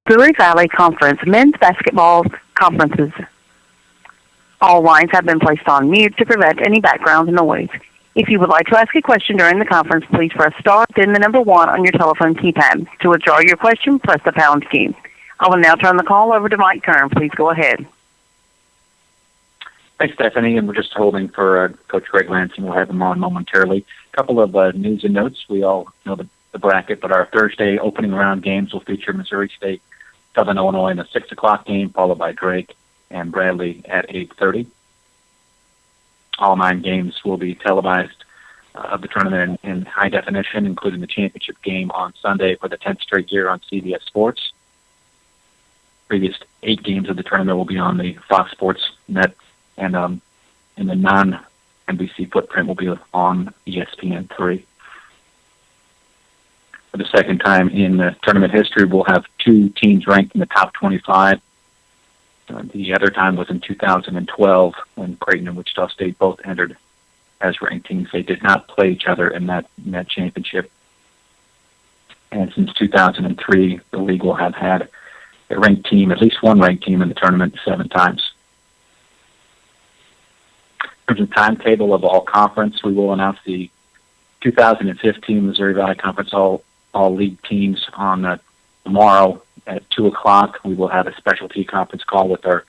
Missouri Valley Conference men's basketball conferences. All lines have been placed on mute to prevent any background noise. If you would like to ask a question during the conference, please press star, then the number 1 on your telephone keypad. To withdraw your question, press the pound key. I will now turn the call over to Mike Kern. Please go ahead. Thanks, Stephanie, and we're just holding for Coach Greg Lansing. We'll have him on momentarily. A couple of news and notes. We all know the bracket, but our Thursday opening round games will feature Missouri State, Southern Illinois in a 6 o'clock game, followed by Drake and Bradley at 8:30. All 9 games will be televised of the tournament in high definition, including the championship game on Sunday for the 10th straight year on CBS Sports. Previous 8 games of the tournament will be on the Fox Sports net, and in the non-NBC footprint will be on ESPN3. For the second time in tournament history, we'll have 2 teams ranked in the top 25. The other time was in 2012 when Creighton and Wichita State both entered as ranked teams. They did not play each other in that championship. And since 2003, the league will have had a ranked team, at least one ranked team in the tournament 7 times. In terms of timetable of all conference, we will announce the 2015 Missouri Valley Conference all league teams on tomorrow at 2 o'clock. We will have a specialty conference call with our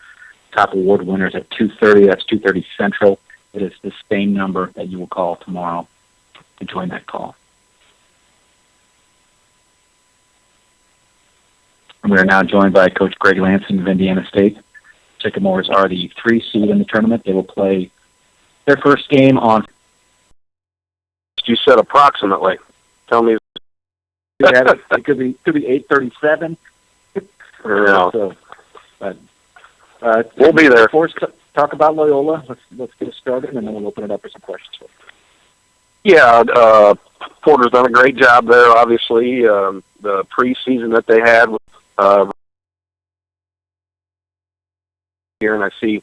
top award winners at 2:30. That's 2:30 Central. It is the same number that you will call tomorrow to join that call. And we are now joined by Coach Greg Lansing of Indiana State. Sycamores are the 3 seed in the tournament. They will play their first game on... You said approximately. Tell me. It could be 8:37. Yeah. So, we'll be there. Before we talk about Loyola, let's get it started, and then we'll open it up for some questions. Yeah, Porter's done a great job there. Obviously, the preseason that they had here, and I see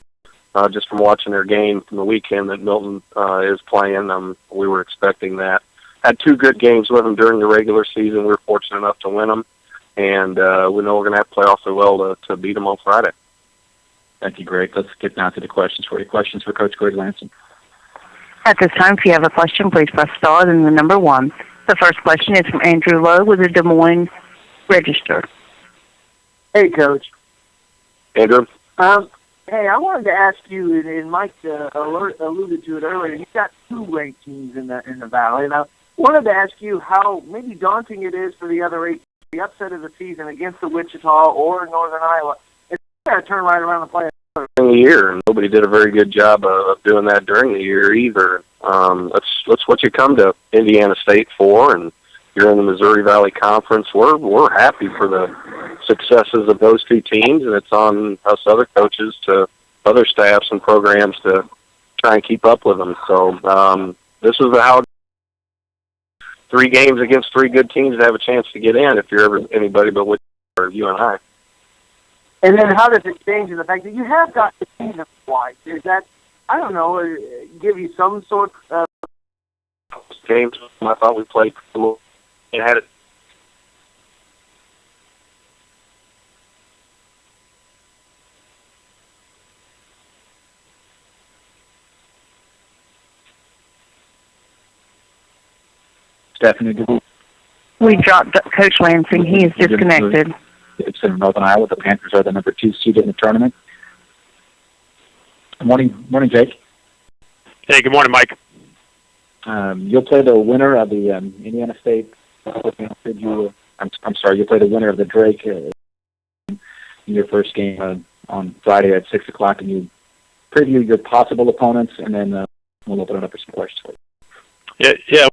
just from watching their game from the weekend that Milton is playing. We were expecting that. Had 2 good games with them during the regular season. We were fortunate enough to win them, and we know we're going to have to play awfully well to beat them on Friday. Thank you, Greg. Let's get down to the questions for you. Questions for Coach Greg Lansing? At this time, if you have a question, please press star, then the number 1. The first question is from Andrew Lowe with the Des Moines Register. Hey, Coach. Andrew? Hey, I wanted to ask you, and Mike alluded to it earlier, you've got 2 ranked teams in the Valley, and I wanted to ask you how maybe daunting it is for the other 8, the upset of the season against the Wichita or Northern Iowa. It's got to turn right around and play in the year, and nobody did a very good job of doing that during the year either. That's what you come to Indiana State for, and you're in the Missouri Valley Conference. We're happy for the successes of those 2 teams, and it's on us other coaches to other staffs and programs to try and keep up with them. So this is how 3 games against 3 good teams to have a chance to get in if you're ever anybody but with you and I. And then how does it change in the fact that you have got the team twice? Is that, I don't know, give you some sort of... Games, I thought we played and had it. Stephanie, We dropped Coach Lansing. He is disconnected. It's in Northern Iowa. The Panthers are the number 2 seed in the tournament. Good morning, Jake. Hey, good morning, Mike. You'll play the winner of the Indiana State. You'll play the winner of the Drake in your first game on Friday at 6 o'clock, and you preview your possible opponents, and then we'll open it up for some questions for you. Yeah.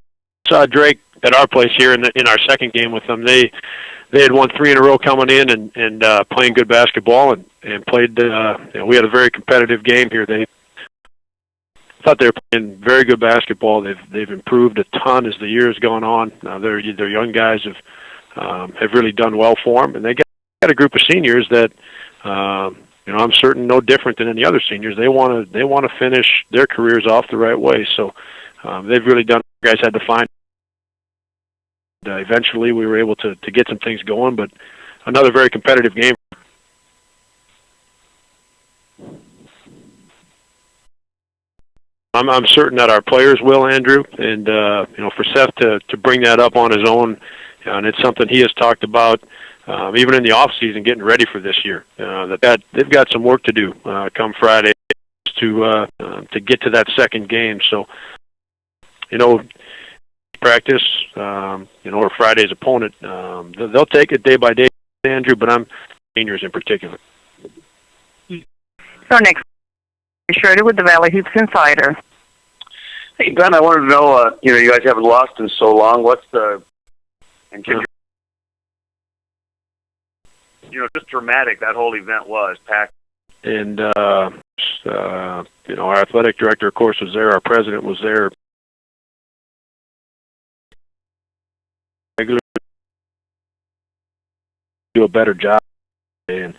Saw Drake at our place here in our second game with them. They had won 3 in a row coming in and playing good basketball and played. We had a very competitive game here. They thought they were playing very good basketball. They've improved a ton as the year has gone on. Their young guys have really done well for them, and they got a group of seniors that I'm certain no different than any other seniors. They want to finish their careers off the right way. So they've really done. Guys had to find. Eventually, we were able to get some things going, but another very competitive game. I'm certain that our players will, Andrew, and for Seth to bring that up on his own, and it's something he has talked about even in the off season, getting ready for this year. That they've got some work to do come Friday to get to that second game. So, practice, or Friday's opponent, they'll take it day by day, Andrew. But I'm seniors in particular. So next. Schroeder with the Valley Hoops Insider. Hey, Ben, I wanted to know, you guys haven't lost in so long. What's and just dramatic that whole event was, packed. And, our athletic director, of course, was there. Our president was there. Do a better job. And,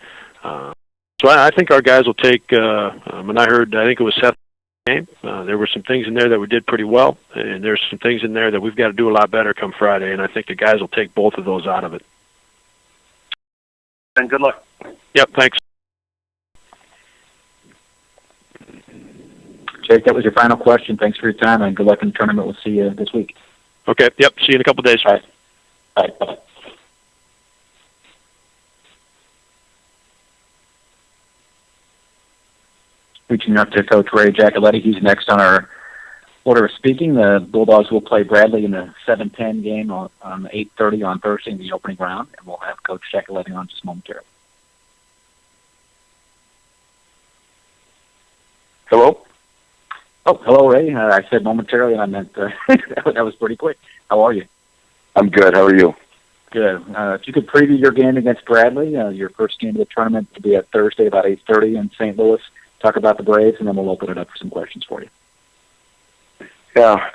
so I think our guys will take, and I think it was Seth's game. There were some things in there that we did pretty well, and there's some things in there that we've got to do a lot better come Friday, and I think the guys will take both of those out of it. And good luck. Yep, thanks. Jake, that was your final question. Thanks for your time, and good luck in the tournament. We'll see you this week. Okay, yep, see you in a couple of days. All right. All right, bye-bye. Reaching up to Coach Ray Giacoletti. He's next on our order of speaking. The Bulldogs will play Bradley in the 7-10 game on 8:30 on Thursday in the opening round, and we'll have Coach Giacoletti on just momentarily. Hello? Oh, hello, Ray. I said momentarily, and I meant that was pretty quick. How are you? I'm good. How are you? Good. If you could preview your game against Bradley, your first game of the tournament will be at Thursday about 8:30 in St. Louis. Talk about the Braves, and then we'll open it up for some questions for you. Yeah,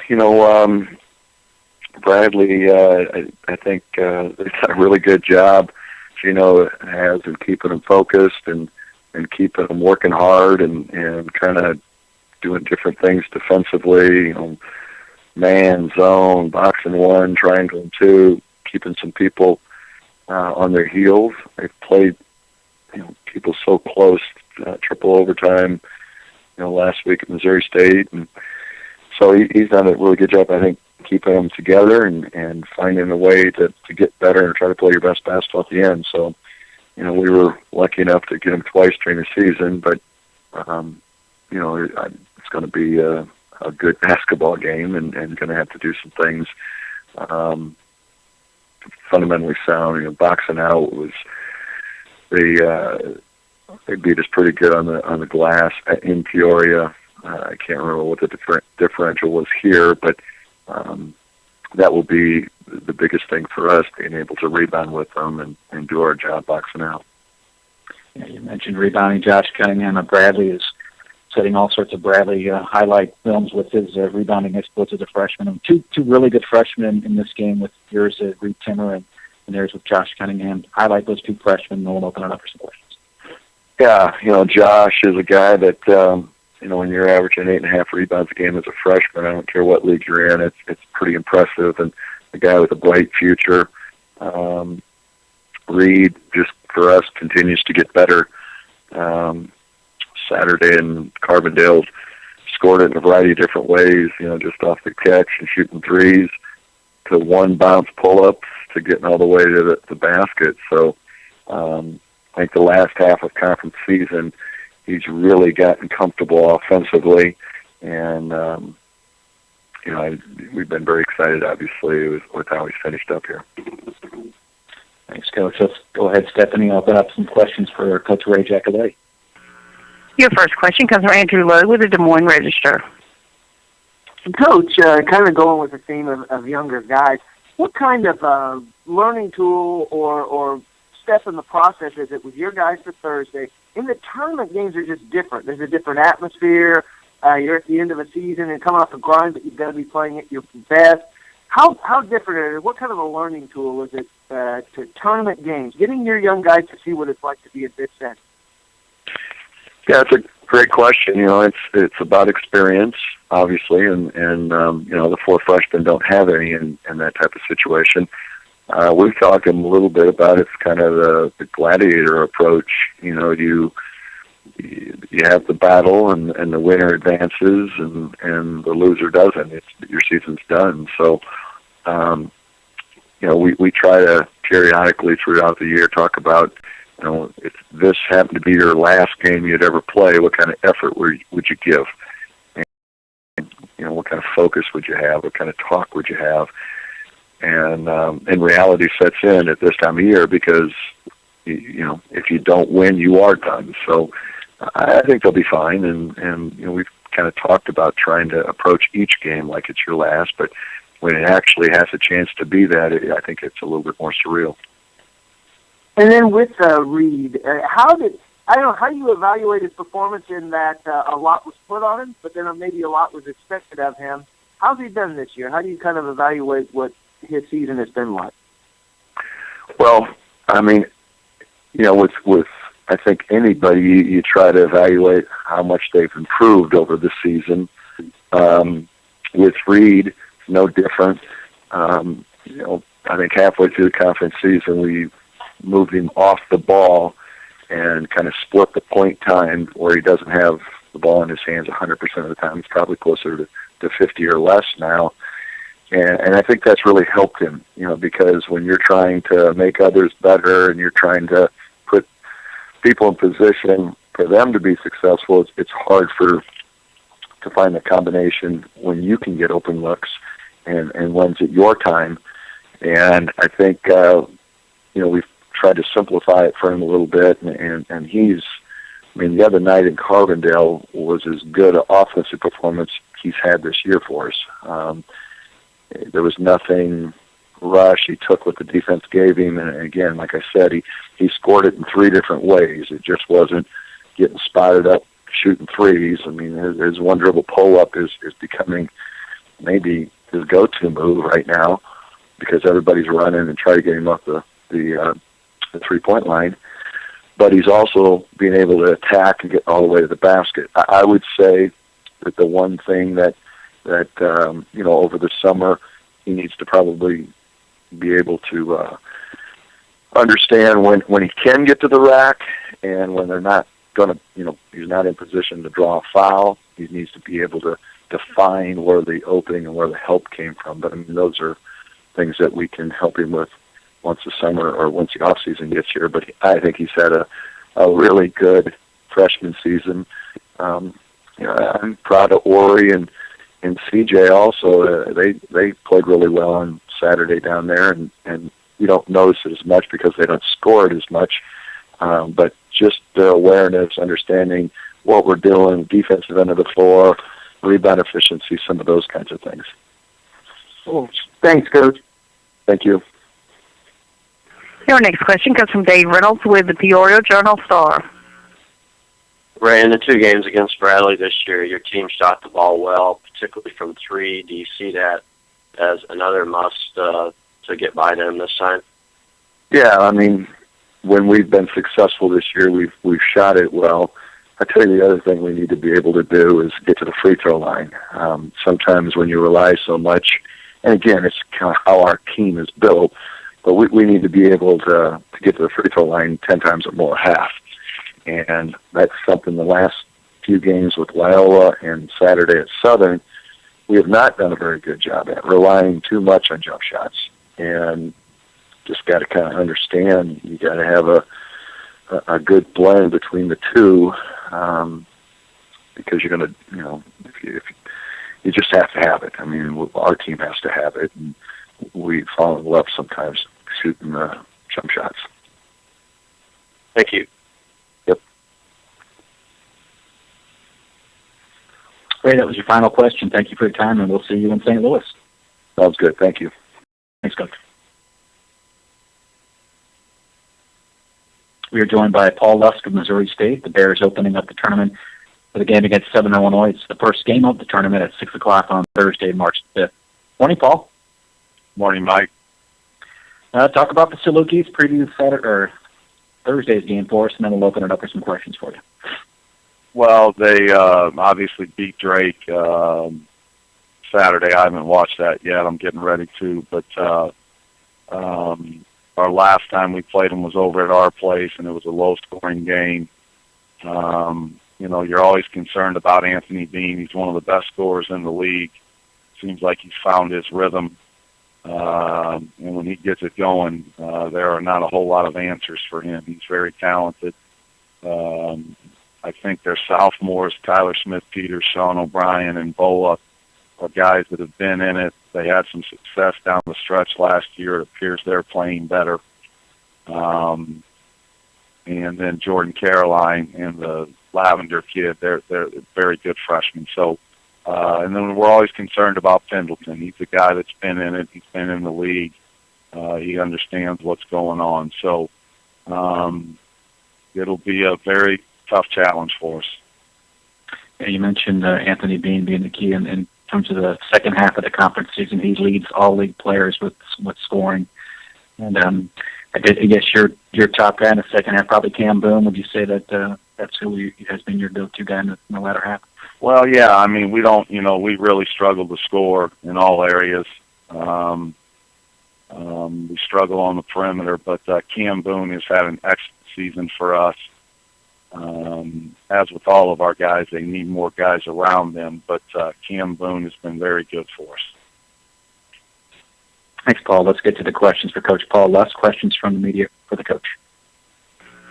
Bradley, I think they've done a really good job, has in keeping them focused and keeping them working hard and kind of doing different things defensively, man, zone, box and one, triangle and two, keeping some people on their heels. They've played, people so close, triple overtime, last week at Missouri State. And so he's done a really good job, I think, keeping them together and finding a way to get better and try to play your best basketball at the end. So, we were lucky enough to get him twice during the season, but, it's going to be a good basketball game and going to have to do some things fundamentally sound. Boxing out was they beat us pretty good on the glass in Peoria. I can't remember what the differential was here, but that will be the biggest thing for us, being able to rebound with them and do our job boxing out. Yeah, you mentioned rebounding. Josh Cunningham of Bradley is setting all sorts of Bradley highlight films with his rebounding exploits as a freshman. And two really good freshmen in this game, with yours, Reed Timmer, and theirs with Josh Cunningham. Highlight those two freshmen, and we'll open it up for some questions. Yeah, Josh is a guy that, when you're averaging 8.5 rebounds a game as a freshman, I don't care what league you're in, it's pretty impressive, and a guy with a bright future. Reed, just for us, continues to get better. Saturday in Carbondale scored it in a variety of different ways, just off the catch and shooting threes to one bounce pull-ups to getting all the way to the basket. So I think the last half of conference season, he's really gotten comfortable offensively, and we've been very excited, obviously, with how he's finished up here. Thanks, Coach. Let's go ahead, Stephanie. Open up some questions for Coach Ray Giacoletti. Your first question comes from Andrew Lowe with the Des Moines Register. Coach, kind of going with the theme of younger guys, what kind of learning tool or step in the process is it with your guys for Thursday? In the tournament, games are just different. There's a different atmosphere. You're at the end of a season and coming off a grind, but you've got to be playing at your best. How different is it? What kind of a learning tool is it to tournament games, getting your young guys to see what it's like to be at this end? Yeah, it's a great question. It's about experience, obviously, and the four freshmen don't have any in that type of situation. we've talked to them a little bit about it's kind of the gladiator approach. You know, you have the battle, and the winner advances, and the loser doesn't. Your season's done. So, you know, we try to periodically throughout the year talk about, you know, if this happened to be your last game you'd ever play, what kind of effort would you give? And, you know, what kind of focus would you have? What kind of talk would you have? And reality sets in at this time of year because, you know, if you don't win, you are done. So I think they'll be fine. And you know, we've kind of talked about trying to approach each game like it's your last, but when it actually has a chance to be that, I think it's a little bit more surreal. And then with Reed, I don't know how you evaluate his performance in that a lot was put on him, but then maybe a lot was expected of him. How's he done this year? How do you kind of evaluate what his season has been like? Well, I mean, you know, with I think anybody, you try to evaluate how much they've improved over the season. With Reed, no different. You know, I think halfway through the conference season, we moved him off the ball and kind of split the point time where he doesn't have the ball in his hands 100% of the time. He's probably closer to 50 or less now. And I think that's really helped him, you know, because when you're trying to make others better and you're trying to put people in position for them to be successful, it's hard to find the combination when you can get open looks and when's at your time. And I think, you know, we've tried to simplify it for him a little bit. And he's, I mean, the other night in Carbondale was as good an offensive performance he's had this year for us. There was nothing rush. He took what the defense gave him. And again, like I said, he scored it in 3 different ways. It just wasn't getting spotted up, shooting threes. I mean, his one dribble pull-up is becoming maybe his go-to move right now because everybody's running and trying to get him up the 3-point line. But he's also being able to attack and get all the way to the basket. I would say that the one thing that you know, over the summer he needs to probably be able to understand when he can get to the rack and when they're not going to, you know, he's not in position to draw a foul. He needs to be able to define where the opening and where the help came from. But I mean, those are things that we can help him with once the summer or once the off season gets here. But I think he's had a really good freshman season. You know, I'm proud of Ori and CJ also. They played really well on Saturday down there, and you don't notice it as much because they don't score it as much. But just the awareness, understanding what we're doing, defensive end of the floor, rebound efficiency, some of those kinds of things. Cool. Thanks, Coach. Thank you. Your next question comes from Dave Reynolds with the Peoria Journal-Star. Ray, in the 2 games against Bradley this year, your team shot the ball well, particularly from 3. Do you see that as another must to get by them this time? Yeah, I mean, when we've been successful this year, we've shot it well. I tell you, the other thing we need to be able to do is get to the free throw line. Sometimes when you rely so much, and again, it's kind of how our team is built, but we need to be able to get to the free throw line 10 times or more, half. And that's something the last few games with Loyola and Saturday at Southern, we have not done a very good job at, relying too much on jump shots. And just got to kind of understand you got to have a good blend between the two, because you're going to, you know, if you just have to have it. I mean, our team has to have it, and we fall in love sometimes shooting jump shots. Thank you. Yep. Ray, that was your final question. Thank you for your time, and we'll see you in St. Louis. Sounds good. Thank you. Thanks, Coach. We are joined by Paul Lusk of Missouri State. The Bears opening up the tournament for the game against Southern Illinois. It's the first game of the tournament at 6 o'clock on Thursday, March 5th. Morning, Paul. Morning, Mike. Talk about the Salukis, preview Saturday or Thursday's game for us, and then we'll open it up for some questions for you. Well, they obviously beat Drake Saturday. I haven't watched that yet. I'm getting ready to, but Our last time we played them was over at our place, and it was a low-scoring game. You're always concerned about Anthony Bean. He's one of the best scorers in the league. Seems like he's found his rhythm. And when he gets it going, there are not a whole lot of answers for him. He's very talented. I think their sophomores, Tyler Smith-Peters, Sean O'Brien, and Bola, are guys that have been in it. They had some success down the stretch last year. It appears they're playing better. And then Jordan Caroline and the Lavender kid, they're very good freshmen. So, and then we're always concerned about Pendleton. He's a guy that's been in it. He's been in the league. He understands what's going on. So, it'll be a very tough challenge for us. Yeah, you mentioned Anthony Bean being the key in terms of the second half of the conference season. He leads all league players with scoring. And I guess your top guy in the second half, probably Cam Boone. Would you say that that's who has been your go-to guy in the latter half? Well, yeah. I mean, we really struggle to score in all areas. We struggle on the perimeter, but Cam Boone has had an excellent season for us. As with all of our guys, they need more guys around them, but Cam Boone has been very good for us. Thanks, Paul. Let's get to the questions for Coach Paul. Last questions from the media for the coach.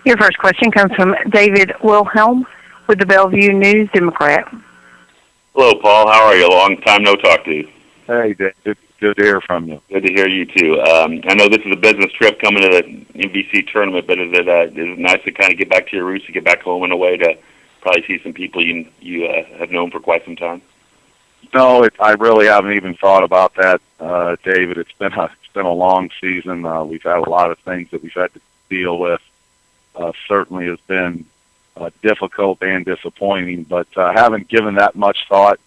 Your first question comes from David Wilhelm with the Bellevue News-Democrat. Hello, Paul. How are you? Long time no talk to you. Hey, David. Good to hear from you. Good to hear you, too. I know this is a business trip coming to the NBC tournament, but is it nice to kind of get back to your roots, to get back home in a way to probably see some people you have known for quite some time? No, I really haven't even thought about that, David. It's been a long season. We've had a lot of things that we've had to deal with. Certainly has been difficult and disappointing, but I haven't given that much thought.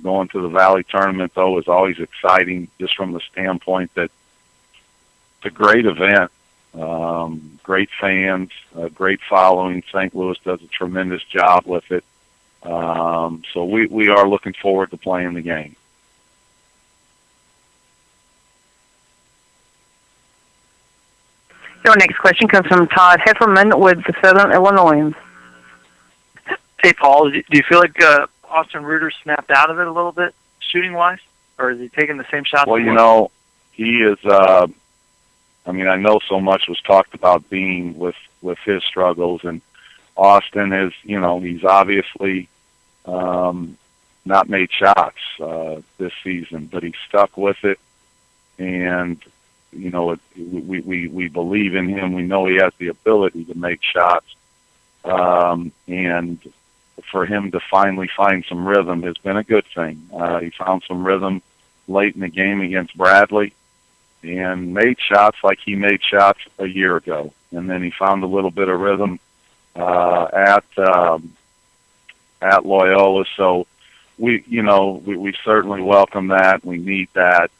Going to the Valley tournament, though, is always exciting just from the standpoint that it's a great event, great fans, great following. St. Louis does a tremendous job with it. So we are looking forward to playing the game. Your next question comes from Todd Hefferman with the Southern Illinoisans. Hey, Paul, do you feel like Austin Reuter snapped out of it a little bit, shooting-wise? Or is he taking the same shots? Well, he is, I know so much was talked about Bean with his struggles, and Austin is, he's obviously not made shots this season, but he's stuck with it, and, we believe in him. We know he has the ability to make shots, and for him to finally find some rhythm has been a good thing. He found some rhythm late in the game against Bradley and made shots like he made shots a year ago. And then he found a little bit of rhythm at Loyola. So we certainly welcome that. We need that.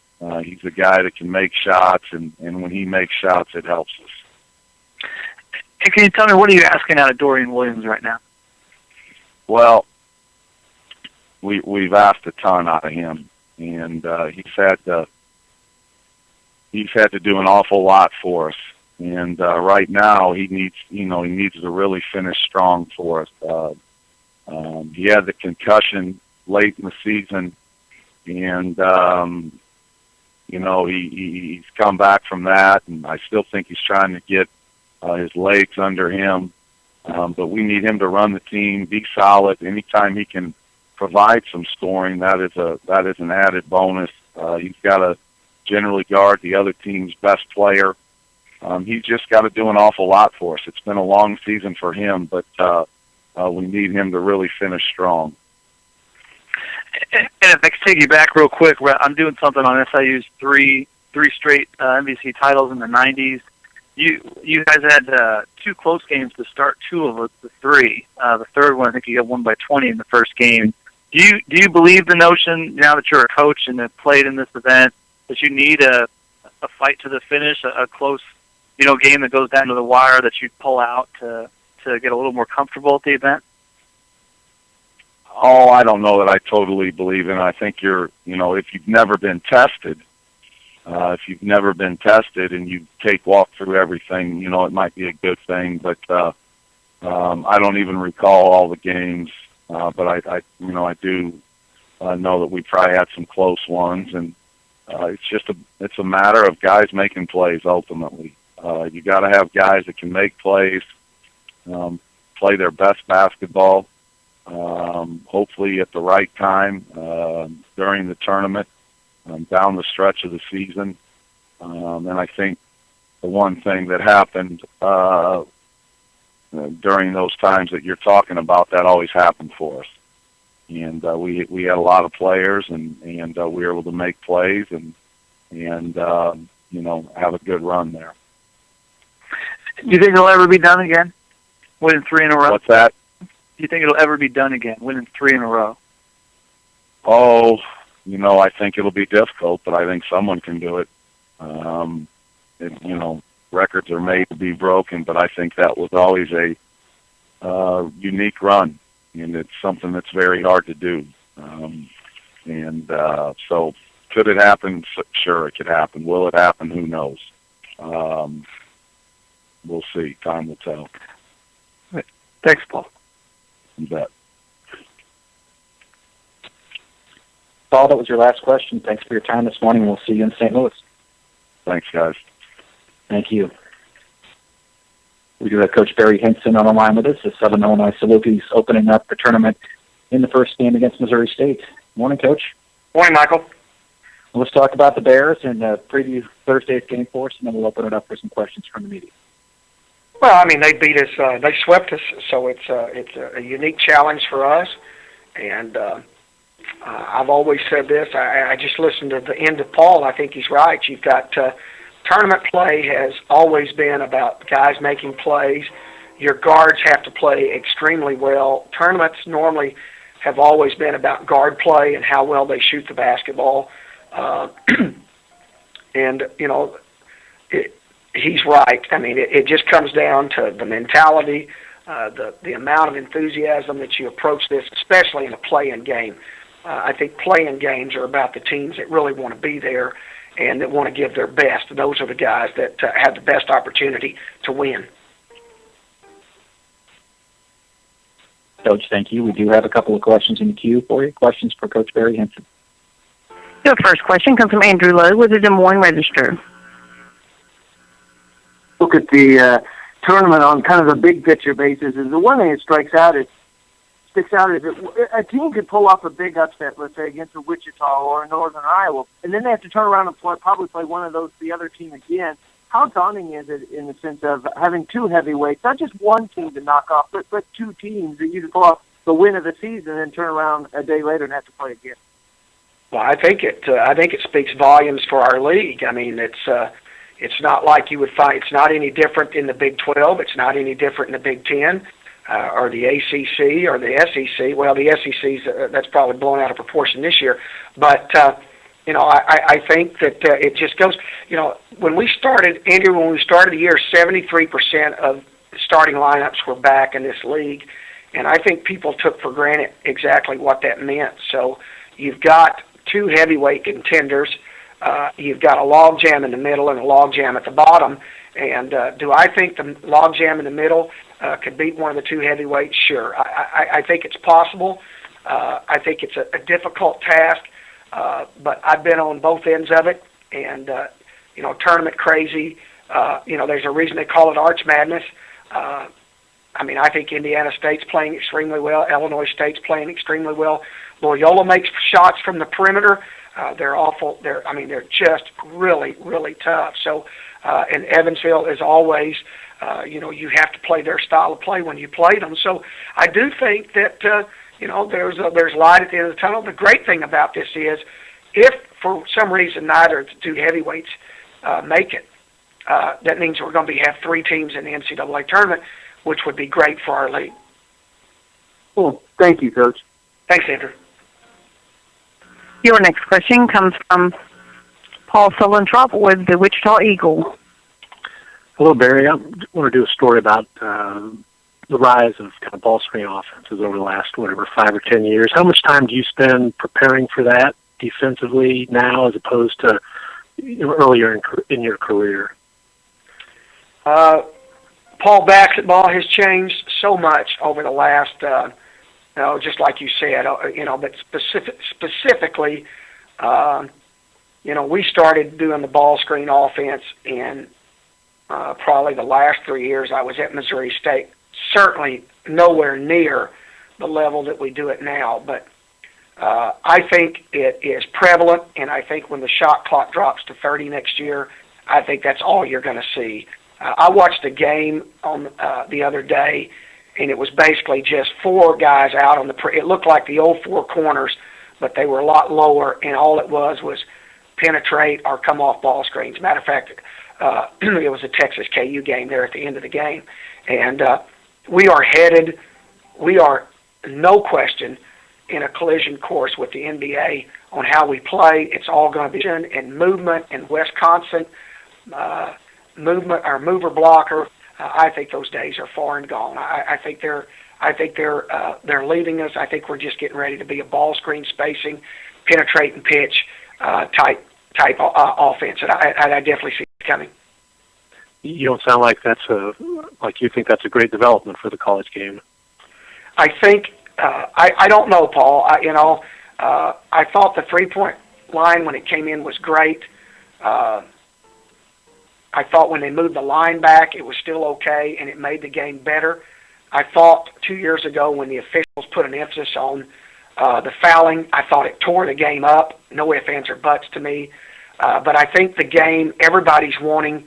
He's a guy that can make shots, and when he makes shots, it helps us. And can you tell me, what are you asking out of Dorian Williams right now? Well, we've asked a ton out of him, and he's had to do an awful lot for us. And right now, he needs to really finish strong for us. He had the concussion late in the season, and he's come back from that, and I still think he's trying to get his legs under him. But we need him to run the team, be solid. Anytime he can provide some scoring, that is an added bonus. He's got to generally guard the other team's best player. He's just got to do an awful lot for us. It's been a long season for him, but we need him to really finish strong. And if I could take you back real quick, I'm doing something on SIU's three straight NBC titles in the 90s. You guys had 2 close games to start 2 of the 3. The third one, I think you got won by 20 in the first game. Do you believe the notion, now that you're a coach and have played in this event, that you need a fight to the finish, a close game that goes down to the wire that you'd pull out to get a little more comfortable at the event? Oh, I don't know that I totally believe in it. I think if you've never been tested, if you've never been tested and you walk through everything, it might be a good thing. But I don't even recall all the games, but I do know that we probably had some close ones, and it's a matter of guys making plays ultimately. You got to have guys that can make plays, play their best basketball, hopefully at the right time during the tournament, down the stretch of the season. And I think the one thing that happened during those times that you're talking about, that always happened for us. And we had a lot of players, and we were able to make plays and have a good run there. Do you think it'll ever be done again? Winning 3 in a row? What's that? Do you think it'll ever be done again, winning 3 in a row? Oh, I think it'll be difficult, but I think someone can do it. Records are made to be broken, but I think that was always a unique run, and it's something that's very hard to do. So could it happen? Sure, it could happen. Will it happen? Who knows? We'll see. Time will tell. Thanks, Paul. You bet. Paul, that was your last question. Thanks for your time this morning. We'll see you in St. Louis. Thanks, guys. Thank you. We do have Coach Barry Hinson on the line with us as Southern Illinois Salukis opening up the tournament in the first game against Missouri State. Morning, Coach. Morning, Michael. Well, let's talk about the Bears and preview Thursday's game for us, and then we'll open it up for some questions from the media. Well, I mean, they beat us. They swept us, so it's a unique challenge for us. And I've always said this. I just listened to the end of Paul. I think he's right. You've got tournament play has always been about guys making plays. Your guards have to play extremely well. Tournaments normally have always been about guard play and how well they shoot the basketball. He's right. I mean, it just comes down to the mentality, the amount of enthusiasm that you approach this, especially in a play-in game. I think play-in games are about the teams that really want to be there and that want to give their best. Those are the guys that have the best opportunity to win. Coach, thank you. We do have a couple of questions in the queue for you. Questions for Coach Barry Hinson. Your first question comes from Andrew Lowe with the Des Moines Register. Look at the tournament on kind of a big picture basis, and the one thing that sticks out is that a team could pull off a big upset, let's say against a Wichita or a Northern Iowa, and then they have to turn around and probably play one of those, the other team again. How daunting is it in the sense of having two heavyweights, not just one team to knock off, but two teams that you can pull off the win of the season and turn around a day later and have to play again? Well, I think it speaks volumes for our league. I mean, it's not like you would find. It's not any different in the Big 12. It's not any different in the Big 10 or the ACC or the SEC. Well, the SEC's that's probably blown out of proportion this year. But I think that it just goes. When we started, Andrew, when we started the year, 73% of starting lineups were back in this league, and I think people took for granted exactly what that meant. So you've got two heavyweight contenders. You've got a logjam in the middle and a logjam at the bottom. And do I think the logjam in the middle could beat one of the two heavyweights? Sure. I think it's possible. I think it's a difficult task, but I've been on both ends of it. And, tournament crazy. There's a reason they call it Arch Madness. I think Indiana State's playing extremely well. Illinois State's playing extremely well. Loyola makes shots from the perimeter. They're awful. They're just really, really tough. So, and Evansville is always, you have to play their style of play when you play them. So I do think that, there's light at the end of the tunnel. The great thing about this is if for some reason neither of the two heavyweights make it, that means we're going to have three teams in the NCAA tournament, which would be great for our league. Cool. Thank you, Coach. Thanks, Andrew. Your next question comes from Paul Sulentrop with the Wichita Eagle. Hello, Barry. I want to do a story about the rise of kind of ball screen offenses over the last, 5 or 10 years. How much time do you spend preparing for that defensively now as opposed to, earlier in your career? Paul, basketball has changed so much over the last, just like you said, but specifically, we started doing the ball screen offense in probably the last 3 years I was at Missouri State. Certainly nowhere near the level that we do it now, but I think it is prevalent, and I think when the shot clock drops to 30 next year, I think that's all you're going to see. I watched a game on the other day, and it was basically just four guys out on it looked like the old four corners, but they were a lot lower, and all it was penetrate or come off ball screens. Matter of fact, it was a Texas KU game there at the end of the game, and we are no question in a collision course with the NBA on how we play. It's all going to be in movement in Wisconsin. Movement or mover blocker. I think those days are far and gone. I think they're leaving us. I think we're just getting ready to be a ball screen spacing, penetrate and pitch type offense, and I definitely see it coming. You don't sound like you think that's a great development for the college game. I think I don't know, Paul. I thought the 3-point line when it came in was great. I thought when they moved the line back, it was still okay, and it made the game better. I thought 2 years ago when the officials put an emphasis on the fouling, I thought it tore the game up. No ifs, ands, or buts to me. But I think the game, everybody's wanting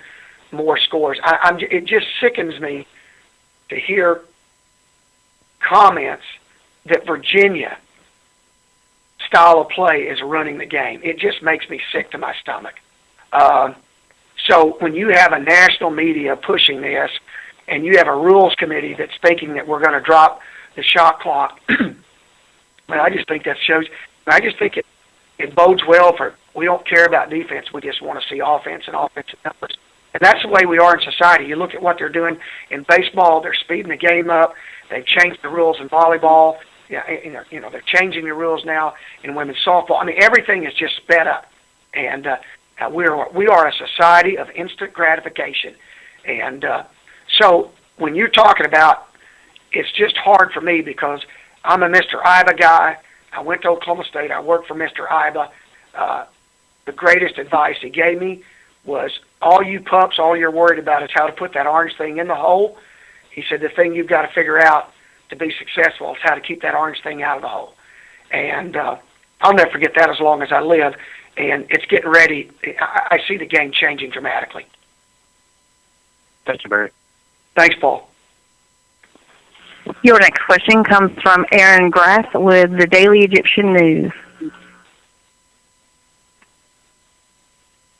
more scores. It just sickens me to hear comments that Virginia style of play is running the game. It just makes me sick to my stomach. So when you have a national media pushing this, and you have a rules committee that's thinking that we're going to drop the shot clock, I just think that shows. I just think it bodes well for. We don't care about defense. We just want to see offense and offensive numbers. And that's the way we are in society. You look at what they're doing in baseball. They're speeding the game up. They've changed the rules in volleyball. They're changing the rules now in women's softball. I mean, everything is just sped up. And we are a society of instant gratification. And so when you're talking about, it's just hard for me because I'm a Mr. Iba guy. I went to Oklahoma State. I worked for Mr. Iba. The greatest advice he gave me was, all you pups, all you're worried about is how to put that orange thing in the hole. He said the thing you've got to figure out to be successful is how to keep that orange thing out of the hole. And I'll never forget that as long as I live. And it's getting ready. I see the game changing dramatically. Thank you, Barry. Thanks, Paul. Your next question comes from Aaron Grass with the Daily Egyptian News.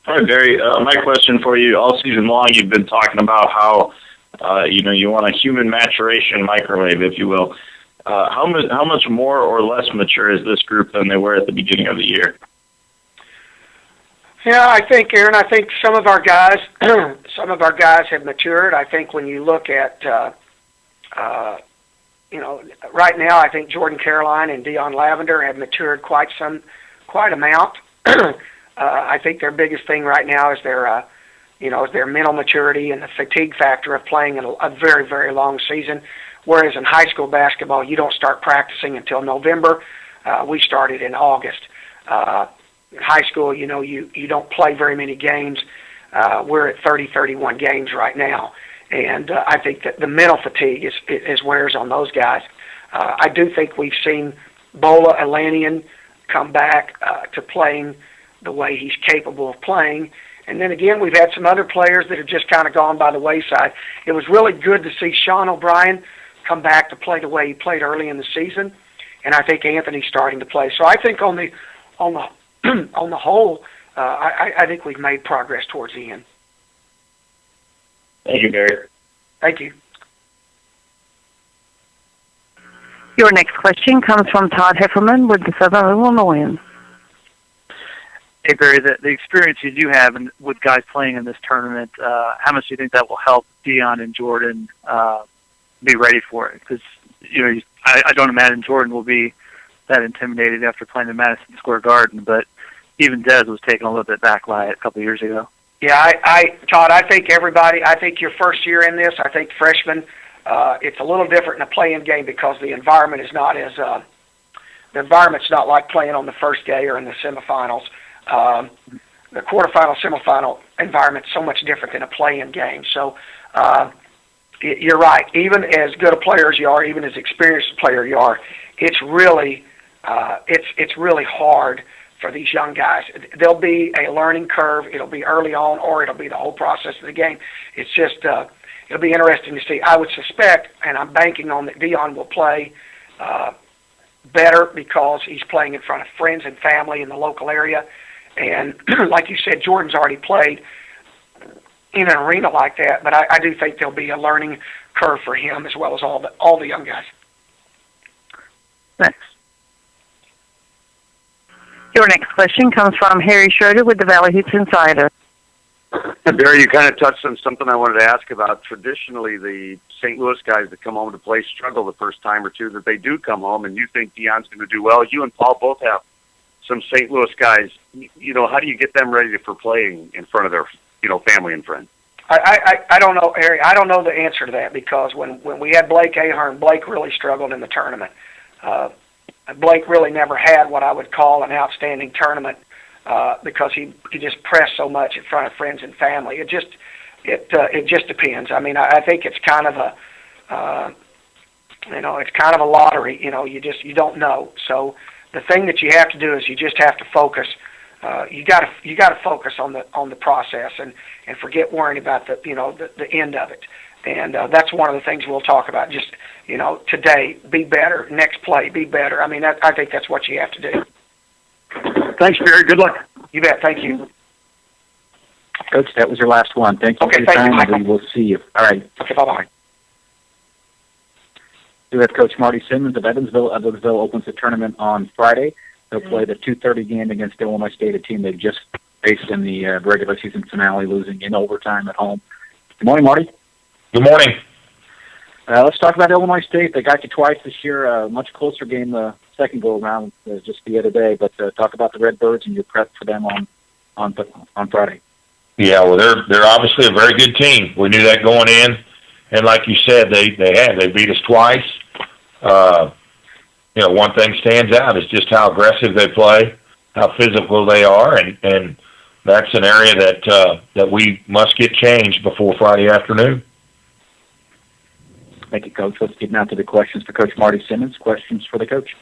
All right, Barry. My question for you: all season long, you've been talking about how you want a human maturation microwave, if you will. How much more or less mature is this group than they were at the beginning of the year? Yeah, I think, Aaron. I think some of our guys have matured. I think when you look at, right now, I think Jordan Caroline and Dion Lavender have matured quite amount. I think their biggest thing right now is their mental maturity and the fatigue factor of playing in a very, very long season. Whereas in high school basketball, you don't start practicing until November. We started in August. In high school, you don't play very many games. We're at 30, 31 games right now. And I think that the mental fatigue is wears on those guys. I do think we've seen Bola Elanian come back to playing the way he's capable of playing. And then again, we've had some other players that have just kind of gone by the wayside. It was really good to see Sean O'Brien come back to play the way he played early in the season, and I think Anthony's starting to play. So I think on the whole, I think we've made progress towards the end. Thank you, Barry. Thank you. Your next question comes from Todd Hefferman with the Southern Illinoisans. Hey, Barry, the experience you do have with guys playing in this tournament, how much do you think that will help Dion and Jordan be ready for it? Because I don't imagine Jordan will be that intimidated after playing in Madison Square Garden, but even Dez was taken a little bit back by it a couple of years ago. Yeah, Todd, I think your first year in this, I think freshmen, it's a little different in a playing game because the environment is not as, the environment's not like playing on the first day or in the semifinals. The quarterfinal, semifinal environment's so much different than a playing game. So, you're right. Even as good a player as you are, even as experienced a player you are, it's really hard for these young guys. There'll be a learning curve. It'll be early on, or it'll be the whole process of the game. It's just it'll be interesting to see. I would suspect, and I'm banking on that Dion will play better because he's playing in front of friends and family in the local area. And like you said, Jordan's already played in an arena like that, but I do think there'll be a learning curve for him as well as all the young guys. Thanks. Your next question comes from Harry Schroeder with the Valley Hoops Insider. Barry, you kind of touched on something I wanted to ask about. Traditionally, the St. Louis guys that come home to play struggle the first time or two that they do come home, and you think Deion's going to do well. You and Paul both have some St. Louis guys. How do you get them ready for playing in front of their, family and friends? I don't know, Harry. I don't know the answer to that because when we had Blake Ahern, Blake really struggled in the tournament. Blake really never had what I would call an outstanding tournament because he just pressed so much in front of friends and family. It just depends. I mean, I think it's kind of a lottery. You don't know. So the thing that you have to do is you just have to focus. You got to focus on the process and forget worrying about the end of it. And that's one of the things we'll talk about. Just today, be better. Next play, be better. I mean, I think that's what you have to do. Thanks, Barry. Good luck. You bet. Thank you. Coach, that was your last one. Thank you for your time, and we'll see you. All right. Okay, bye-bye. We have Coach Marty Simmons of Evansville. Evansville opens the tournament on Friday. They'll play the 2:30 game against Illinois State, a team they've just faced in the regular season finale, losing in overtime at home. Good morning, Marty. Good morning. Let's talk about Illinois State. They got you twice this year. A much closer game the second go-around just the other day. But talk about the Redbirds and your prep for them on Friday. Yeah, well, they're obviously a very good team. We knew that going in, and like you said, they beat us twice. One thing stands out is just how aggressive they play, how physical they are, and that's an area that we must get changed before Friday afternoon. Thank you, Coach. Let's get now to the questions for Coach Marty Simmons. Questions for the coach.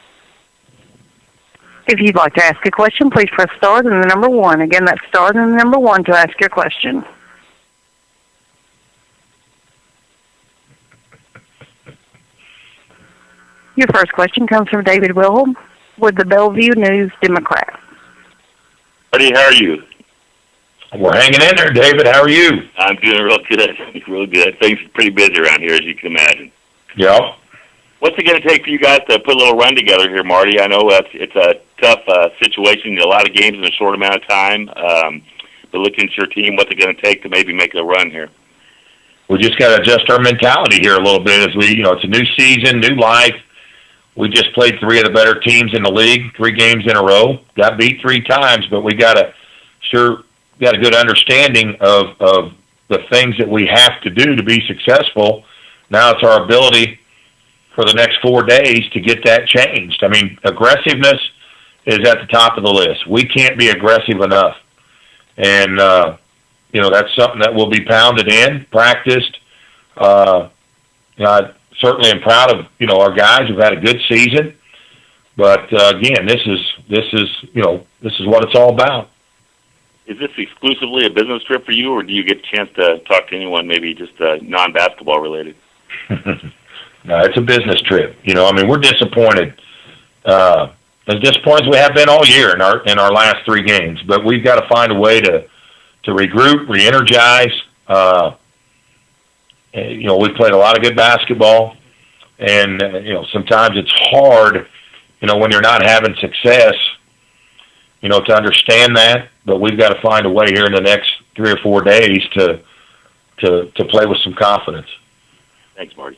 If you'd like to ask a question, please press star then the number 1. Again, that's star then the number 1 to ask your question. Your first question comes from David Wilhelm with the Bellevue News Democrat. Buddy, how are you? We're hanging in there, David. How are you? I'm doing real good. Real good. Things are pretty busy around here, as you can imagine. Yeah. What's it going to take for you guys to put a little run together here, Marty? I know it's a tough situation, a lot of games in a short amount of time. But looking at your team, what's it going to take to maybe make a run here? We just got to adjust our mentality here a little bit as it's a new season, new life. We just played 3 of the better teams in the league, 3 games in a row. Got beat 3 times, but we got a good understanding of the things that we have to do to be successful. Now it's our ability for the next 4 days to get that changed. I mean, aggressiveness is at the top of the list. We can't be aggressive enough. And, that's something that will be pounded in, practiced. I certainly am proud of, our guys who've had a good season. But, again, this is what it's all about. Is this exclusively a business trip for you, or do you get a chance to talk to anyone, maybe just non-basketball related? No, it's a business trip. We're disappointed. As disappointed as we have been all year in our last 3 games, but we've got to find a way to regroup, re-energize. We played a lot of good basketball, and sometimes it's hard, when you're not having success, to understand that. But we've got to find a way here in the next 3 or 4 days to play with some confidence. Thanks, Marty.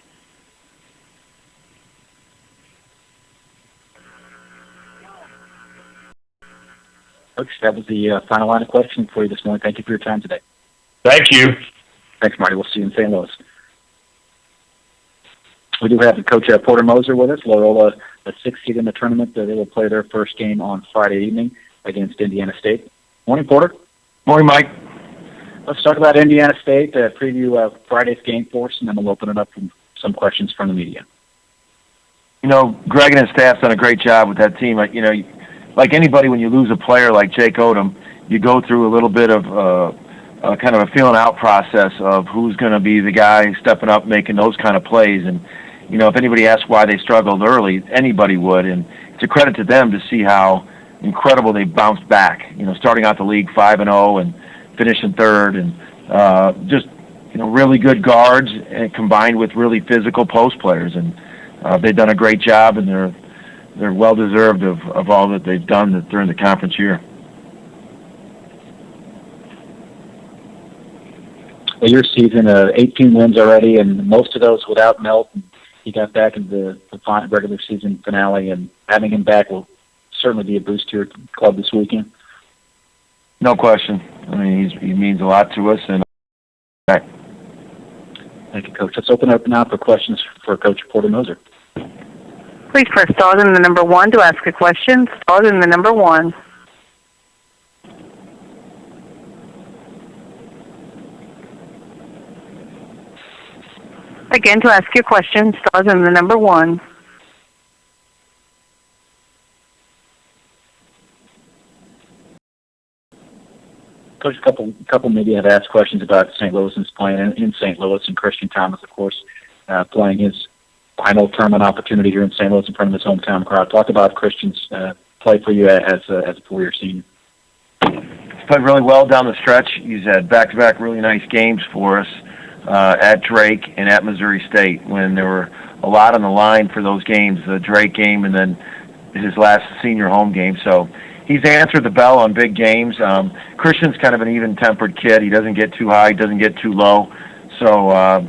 Coach, that was the final line of questioning for you this morning. Thank you for your time today. Thank you. Thanks, Marty. We'll see you in St. Louis. We do have Coach Porter Moser with us. Loyola, the 6th seed in the tournament. They will play their first game on Friday evening against Indiana State. Morning, Porter. Morning, Mike. Let's talk about Indiana State, preview Friday's game for us, and then we'll open it up for some questions from the media. You know, Greg and his staff's done a great job with that team. You know, like anybody, when you lose a player like Jake Odom, you go through a little bit of kind of a feeling out process of who's going to be the guy stepping up, making those kind of plays. And, you know, if anybody asks why they struggled early, anybody would. And it's a credit to them to see how incredible they bounced back. You know, starting out the league 5-0 and finishing third, and just, you know, really good guards and combined with really physical post players. And they've done a great job, and they're well deserved of all that they've done during the conference year. Well, your season, 18 wins already, and most of those without Melt. He got back into the regular season finale, and having him back will certainly be a boost to your club this weekend. No question. I mean, he means a lot to us. And thank you, Coach. Let's open up now for questions for Coach Porter Moser. Please press star and the number 1 to ask a question. Star and the number 1. Again, to ask your question, star and the number 1. Coach, a couple media have asked questions about St. Louis's playing in St. Louis, and Christian Thomas, of course, playing his final tournament opportunity here in St. Louis in front of his hometown crowd. Talk about Christian's play for you as a career senior. He's played really well down the stretch. He's had back-to-back really nice games for us at Drake and at Missouri State when there were a lot on the line for those games, the Drake game and then his last senior home game. So he's answered the bell on big games. Christian's kind of an even-tempered kid. He doesn't get too high, doesn't get too low. So, I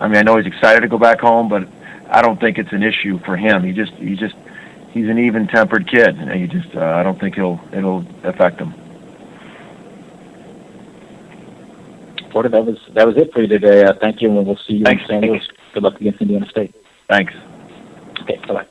mean, I know he's excited to go back home, but I don't think it's an issue for him. He's an even-tempered kid, and I don't think it'll affect him. Porter, that was it for you today. Thank you, and we'll see you in St. Louis. Good luck against Indiana State. Thanks. Okay, bye-bye.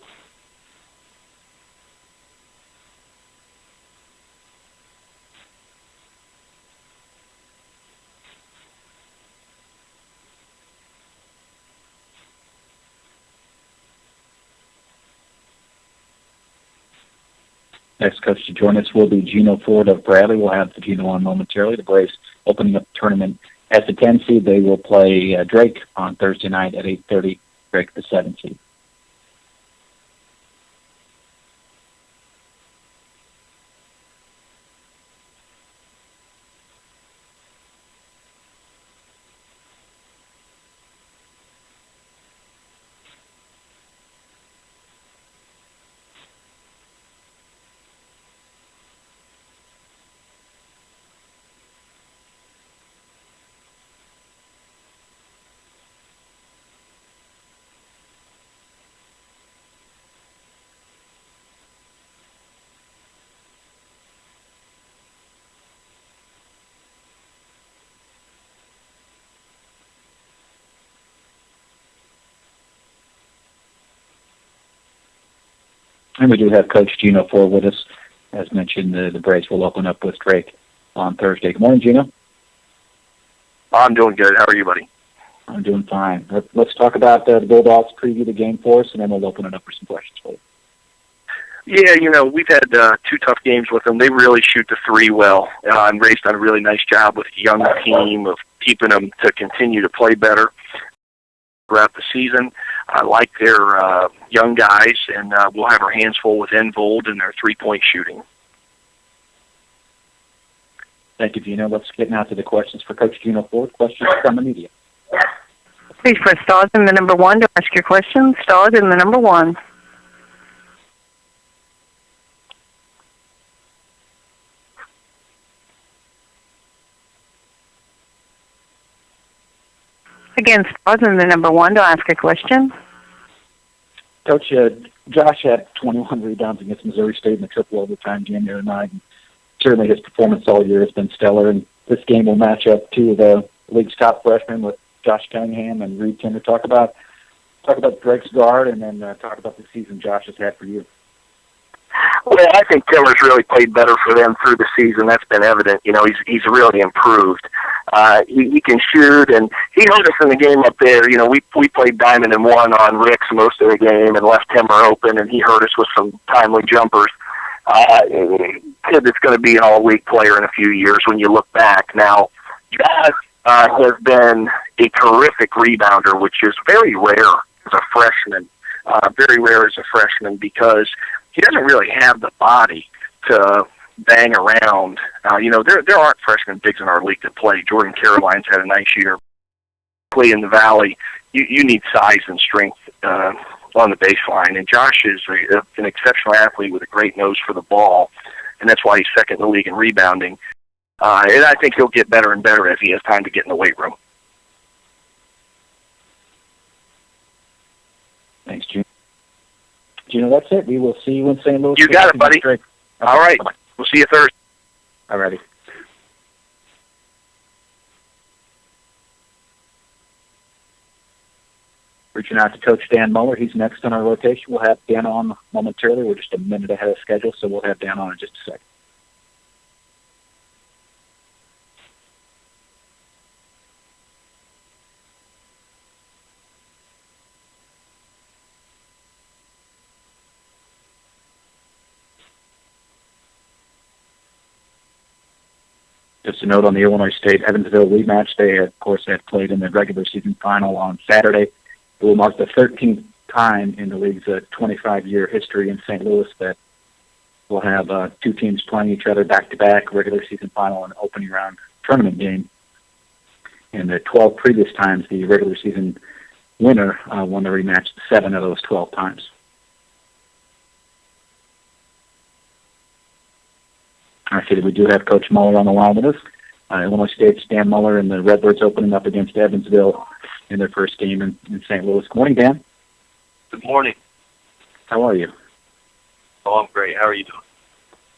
Next coach to join us will be Gino Ford of Bradley. We'll have Gino on momentarily. The Braves opening up the tournament as the 10 seed. They will play Drake on Thursday night at 8:30. Drake, the 7 seed. And we do have Coach Gino Ford with us. As mentioned, the Braves will open up with Drake on Thursday. Good morning, Gino. I'm doing good. How are you, buddy? I'm doing fine. Let's talk about the Bulldogs, preview the game for us, and then we'll open it up for some questions for you. Yeah, you know, we've had 2 tough games with them. They really shoot the 3 well. And Ray's done a really nice job with the young team of keeping them to continue to play better throughout the season. I like their young guys, and we'll have our hands full with Envold and their 3-point shooting. Thank you, Gino. Let's get now to the questions for Coach Gino Ford. Questions from the media. Please press star and the number 1 to ask your question. Star and the number 1. Again, star and the number 1 to ask a question. Coach, Josh had 21 rebounds against Missouri State in the triple overtime game the other night. certainly his performance all year has been stellar, and this game will match up two of the league's top freshmen with Josh Cunningham and Reed Timmer. Talk about Greg's guard, and then talk about the season Josh has had for you. Well, I think Timmer's really played better for them through the season. That's been evident. You know, he's really improved. He can shoot, and he hurt us in the game up there. You know, we played diamond and one on Ricks most of the game and left Timmer open, and he hurt us with some timely jumpers. Kid that's going to be an all-league player in a few years when you look back. Now, Josh has been a terrific rebounder, which is very rare as a freshman. Very rare as a freshman because he doesn't really have the body to bang around. You know, there aren't freshman bigs in our league that play. Jordan Caroline's had a nice year. Play in the Valley, you need size and strength on the baseline. And Josh is an exceptional athlete with a great nose for the ball, and that's why he's second in the league in rebounding. And I think he'll get better and better as he has time to get in the weight room. Thanks, Gino. Gino, that's it. We will see you in St. Louis. You got it, buddy. Okay. All right. Bye-bye. We'll see you Thursday. All righty. Reaching out to Coach Dan Muller. He's next on our rotation. We'll have Dan on momentarily. We're just a minute ahead of schedule, so we'll have Dan on in just a second. Just a note on the Illinois State-Evansville rematch. They, of course, had played in the regular season final on Saturday. It will mark the 13th time in the league's 25-year history in St. Louis that we'll have two teams playing each other back-to-back, regular season final and opening round tournament game. And the 12 previous times, the regular season winner won the rematch 7 of those 12 times. I see that we do have Coach Muller on the line with us. Illinois State's Dan Muller and the Redbirds opening up against Evansville in their first game in St. Louis. Good morning, Dan. Good morning. How are you? Oh, I'm great. How are you doing?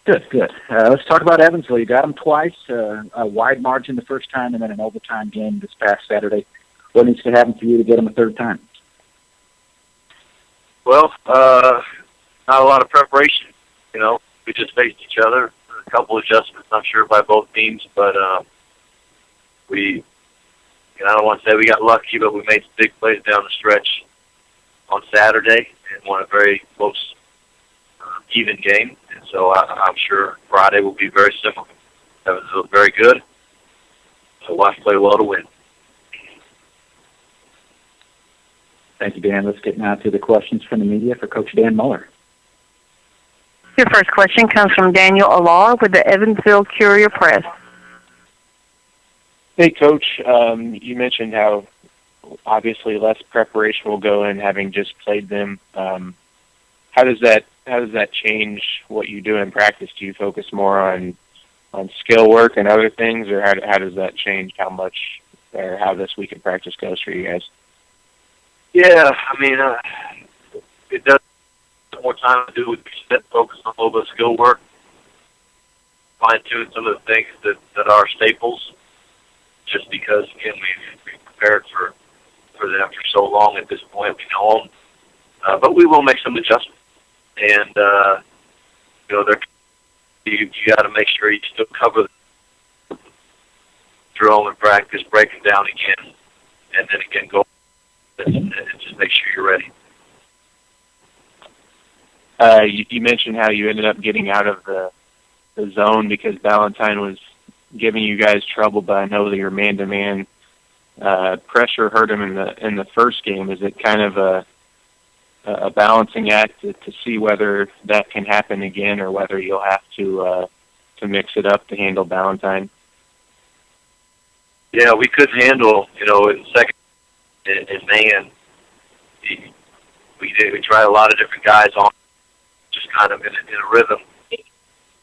Good, good. Let's talk about Evansville. You got them twice, a wide margin the first time, and then an overtime game this past Saturday. What needs to happen for you to get them a third time? Well, not a lot of preparation. You know, we just faced each other. A couple adjustments, I'm sure, by both teams, but I don't want to say we got lucky, but we made some big plays down the stretch on Saturday and won a very close, even game. And so I'm sure Friday will be very similar. Evansville is very good, so we'll have to play well to win. Thank you, Dan. Let's get now to the questions from the media for Coach Dan Muller. Your first question comes from Daniel Alar with the Evansville Courier-Press. Hey, Coach. You mentioned how obviously less preparation will go in having just played them. How does that change what you do in practice? Do you focus more on skill work and other things, or how does that change how much or how this week in practice goes for you guys? Yeah, I mean, it does have more time to do with focus on a little bit of skill work, fine-tune some of the things that are staples, just because, again, we've prepared for them for so long at this point. We know them. But we will make some adjustments. And, you know, you got to make sure you still cover the drill and practice, break them down again, and then again go and just make sure you're ready. You mentioned how you ended up getting out of the zone because Valentine was giving you guys trouble, but I know that your man-to-man pressure hurt him in the first game. Is it kind of a balancing act to see whether that can happen again, or whether you'll have to mix it up to handle Valentine? Yeah, we couldn't handle, you know, in second in man. We tried a lot of different guys on, just kind of in a rhythm.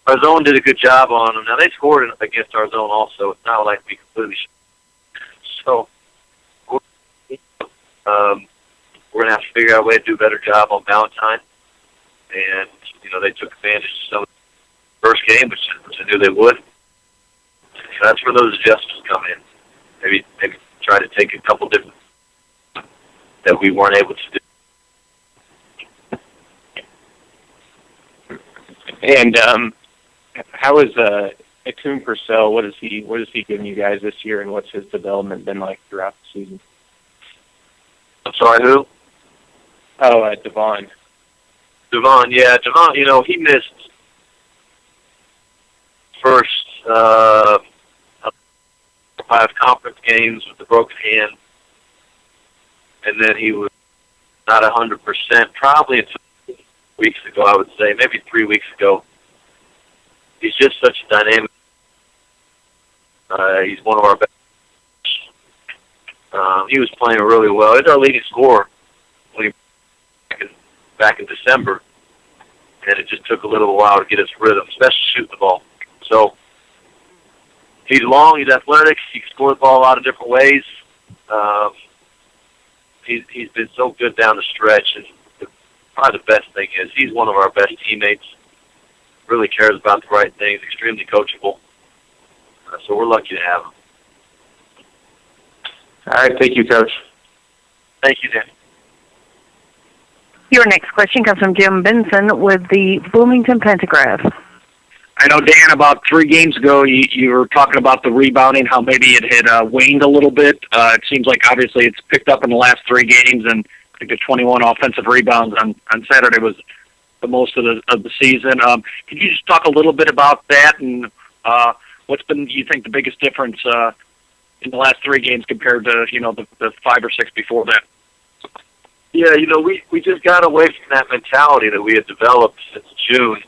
Our zone did a good job on them. Now, they scored against our zone also. It's not like we completely So we're going to have to figure out a way to do a better job on Valentine. And, you know, they took advantage of some of the first game, which I knew they would. So that's where those adjustments come in. Maybe try to take a couple different that we weren't able to do. And how is Akun Purcell? What is he giving you guys this year, and what's his development been like throughout the season? I'm sorry, who? Oh, Devon. Devon, yeah, Devon. You know, he missed first 5 conference games with the broken hand, and then he was not 100%. Probably until weeks ago, I would say, maybe 3 weeks ago. He's just such a dynamic. He's one of our best. He was playing really well. He's our leading scorer when he back in December, and it just took a little while to get his rhythm, especially shooting the ball. So he's long, he's athletic, he can score the ball a lot of different ways. He's been so good down the stretch, and probably the best thing is he's one of our best teammates. Really cares about the right things, extremely coachable. So we're lucky to have him. All right, thank you, Coach. Thank you, Dan. Your next question comes from Jim Benson with the Bloomington Pentagraph. I know, Dan, about 3 games ago, you were talking about the rebounding, how maybe it had waned a little bit. It seems like, obviously, it's picked up in the last 3 games, and I think the 21 offensive rebounds on Saturday was the most of the season. Could you just talk a little bit about that, and what's been, you think, the biggest difference in the last 3 games compared to, the 5 or 6 before that? Yeah, we just got away from that mentality that we had developed since June.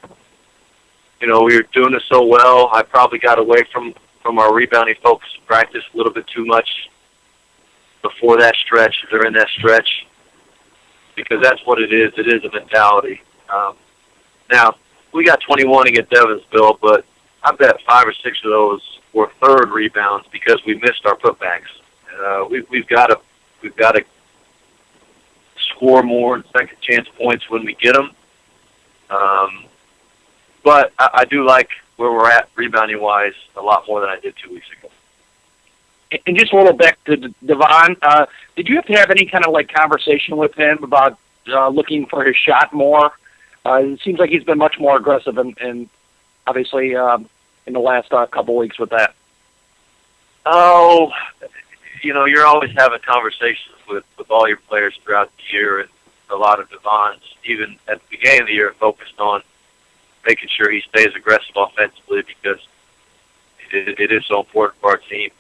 We were doing it so well. I probably got away from our rebounding focus in practice a little bit too much before that stretch, during that stretch, because that's what it is. It is a mentality. Now, we got 21 against Evansville, but I bet 5 or 6 of those were third rebounds because we missed our putbacks. We've got to score more second chance points when we get them. But I do like where we're at rebounding-wise a lot more than I did 2 weeks ago. And just a little back to Devon, did you have to have any kind of conversation with him about looking for his shot more? It seems like he's been much more aggressive, and obviously in the last couple weeks with that. Oh, you're always having conversations with all your players throughout the year, and a lot of Devon's, even at the beginning of the year, focused on making sure he stays aggressive offensively because it is so important for our team.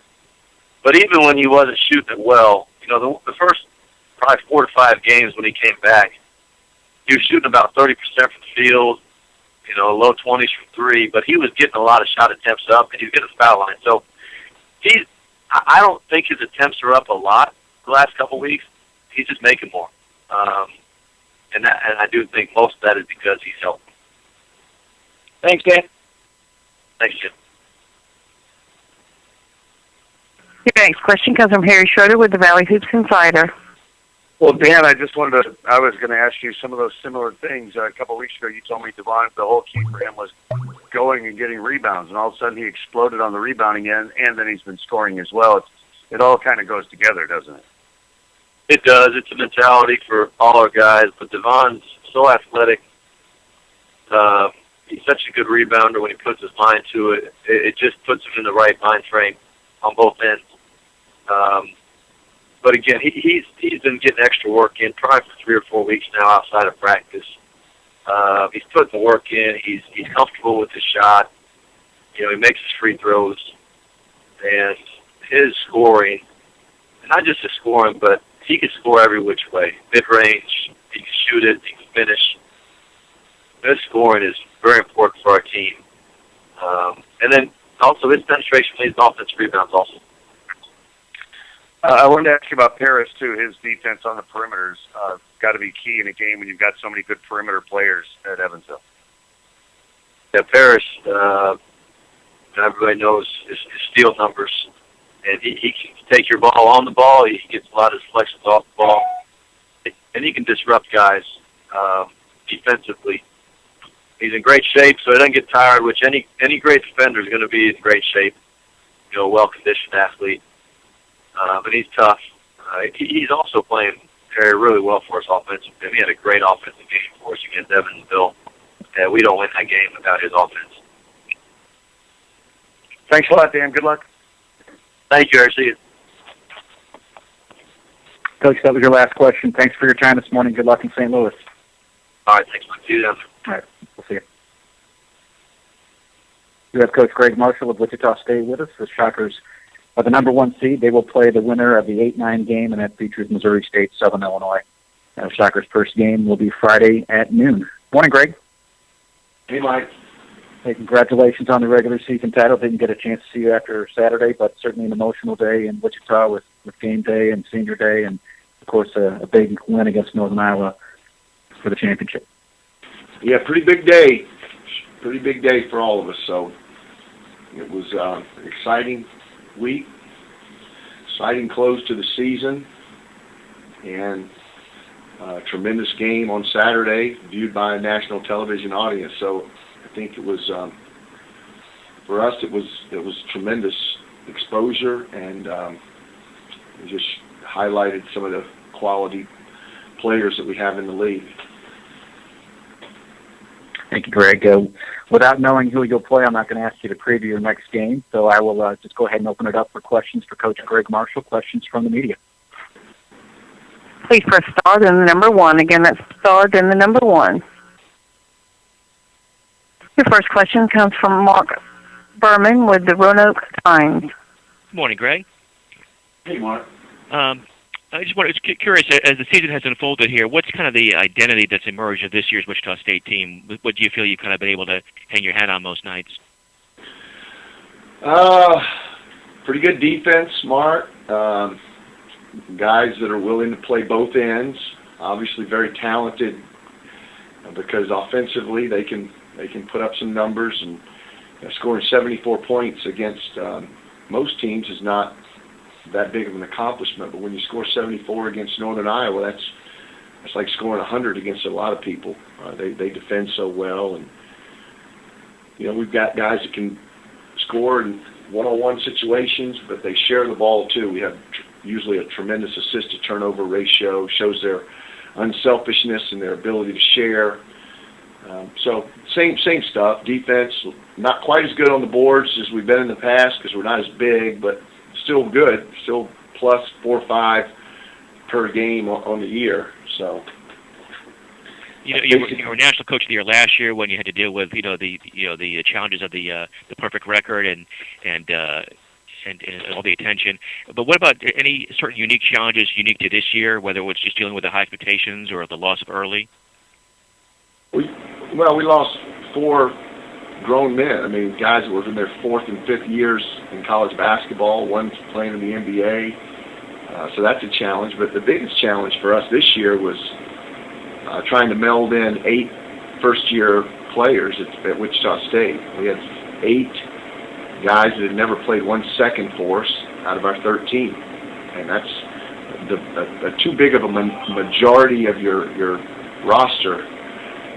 But even when he wasn't shooting it well, the first probably 4 to 5 games when he came back, he was shooting about 30% from the field, low 20s from 3, but he was getting a lot of shot attempts up, and he was getting the foul line. So I don't think his attempts are up a lot the last couple of weeks. He's just making more. And I do think most of that is because he's helping. Thanks, Dan. Thanks, Jim. Your next question comes from Harry Schroeder with the Valley Hoops Insider. Well, Dan, I was going to ask you some of those similar things. A couple of weeks ago, you told me Devon, the whole key for him was going and getting rebounds, and all of a sudden he exploded on the rebounding end, and then he's been scoring as well. It all kind of goes together, doesn't it? It does. It's a mentality for all our guys, but Devon's so athletic. He's such a good rebounder when he puts his mind to it. It just puts him in the right mind frame on both ends. But again, he's been getting extra work in probably for 3 or 4 weeks now outside of practice. He's putting the work in. He's comfortable with his shot. He makes his free throws, and his scoring, not just his scoring, but he can score every which way. Mid-range, he can shoot it, he can finish. His scoring is very important for our team. And then also his penetration leads offensive rebounds also. I wanted to ask you about Paris, too. His defense on the perimeters got to be key in a game when you've got so many good perimeter players at Evansville. Yeah, Paris, everybody knows his steal numbers. And he can take your ball on the ball. He gets a lot of deflections off the ball. And he can disrupt guys defensively. He's in great shape, so he doesn't get tired, which any great defender is going to be in great shape. You know, well-conditioned athlete. But he's tough. He's also playing really well for us offensively. He had a great offensive game for us against Evansville. And we don't win that game without his offense. Thanks a lot, Dan. Good luck. Thank you, Eric. See you. Coach, that was your last question. Thanks for your time this morning. Good luck in St. Louis. All right, thanks, Mike. See you down there. All right, we'll see you. We have Coach Greg Marshall of Wichita State with us. The Shockers are the number 1 seed. They will play the winner of the 8-9 game, and that features Missouri State, Southern Illinois. Shockers' first game will be Friday at noon. Morning, Greg. Hey, Mike. Hey, congratulations on the regular season title. Didn't get a chance to see you after Saturday, but certainly an emotional day in Wichita with game day and senior day, and, of course, a big win against Northern Iowa for the championship. Yeah, pretty big day. Pretty big day for all of us. So it was an exciting week, exciting close to the season, and a tremendous game on Saturday viewed by a national television audience. So I think it was, for us, it was tremendous exposure, and it just highlighted some of the quality players that we have in the league. Thank you, Greg. Without knowing who you'll play, I'm not going to ask you to preview your next game, so I will just go ahead and open it up for questions for Coach Greg Marshall, questions from the media. Please press star, then the number 1. Again, that's star, then the number 1. Your first question comes from Mark Berman with the Roanoke Times. Good morning, Greg. Hey, Mark. I just wanted to curious, as the season has unfolded here, what's kind of the identity that's emerged of this year's Wichita State team? What do you feel you've kind of been able to hang your hat on most nights? Pretty good defense, Mark. Guys that are willing to play both ends. Obviously very talented because offensively they can put up some numbers, and scoring 74 points against most teams is not that big of an accomplishment, but when you score 74 against Northern Iowa, that's like scoring 100 against a lot of people. They defend so well, and we've got guys that can score in one-on-one situations, but they share the ball too. We have usually a tremendous assist-to-turnover ratio, shows their unselfishness and their ability to share. So same stuff. Defense, not quite as good on the boards as we've been in the past because we're not as big, but still good, still plus 4 or 5 per game on the year. So, you were National Coach of the Year last year when you had to deal with the challenges of the perfect record and all the attention. But what about any certain unique challenges unique to this year, whether it was just dealing with the high expectations or the loss of early? We lost 4 grown men. I mean, guys that were in their 4th and 5th years in college basketball. One's playing in the NBA. So that's a challenge. But the biggest challenge for us this year was trying to meld in 8 first-year players at Wichita State. We had 8 guys that had never played 1 second for us out of our 13. And that's too big of a majority of your roster.